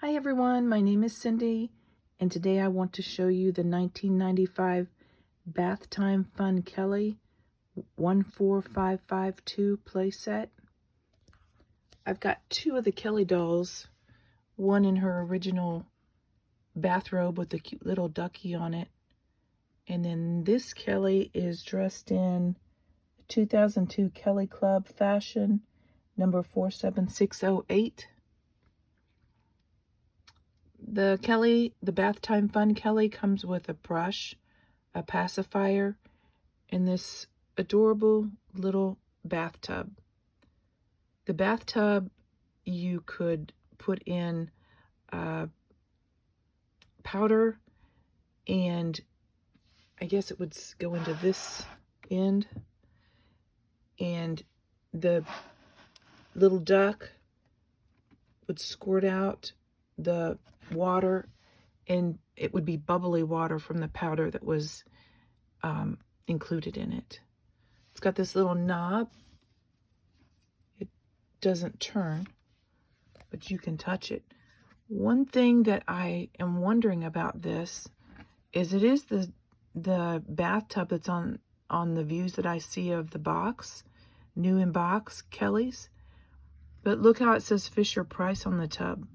Hi everyone, my name is Cindy, and today I want to show you the 1995 Bathtime Fun Kelly 14552 playset. I've got two of the Kelly dolls, one in her original bathrobe with a cute little ducky on it, and then this Kelly is dressed in 2002 Kelly Club fashion number 47608. The Bathtime Fun Kelly comes with a brush, a pacifier, and this adorable little bathtub. The bathtub, you could put in powder, and I guess it would go into this end, and the little duck would squirt out the water, and it would be bubbly water from the powder that was included in it. It's got this little knob. It doesn't turn, but you can touch it. One thing that I am wondering about this is it is the bathtub that's on the views that I see of the box, new in box Kelly's, but look how it says Fisher Price on the tub.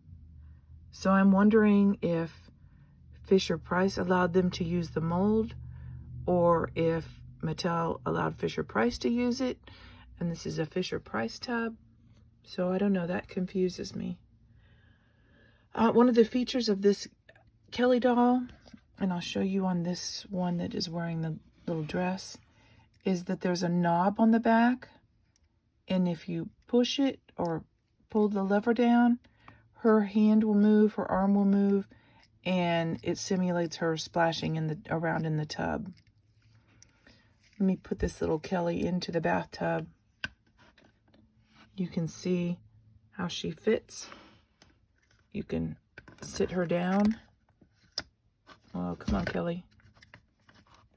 So I'm wondering if Fisher Price allowed them to use the mold, or if Mattel allowed Fisher Price to use it, and this is a Fisher Price tub. So I don't know, that confuses me. One of the features of this Kelly doll, and I'll show you on this one that is wearing the little dress, is that there's a knob on the back, and if you push it or pull the lever down, her hand will move, her arm will move, and it simulates her splashing around in the tub. Let me put this little Kelly into the bathtub. You can see how she fits. You can sit her down. Oh, come on, Kelly.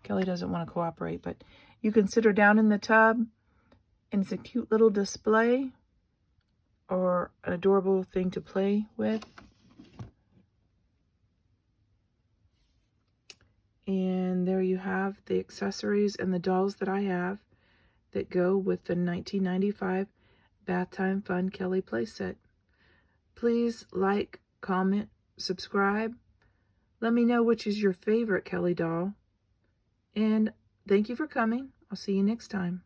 Kelly doesn't want to cooperate, but you can sit her down in the tub, and it's a cute little display or an adorable thing to play with. And there you have the accessories and the dolls that I have that go with the 1995 Bathtime Fun Kelly playset. Please like, comment, subscribe. Let me know which is your favorite Kelly doll. And thank you for coming. I'll see you next time.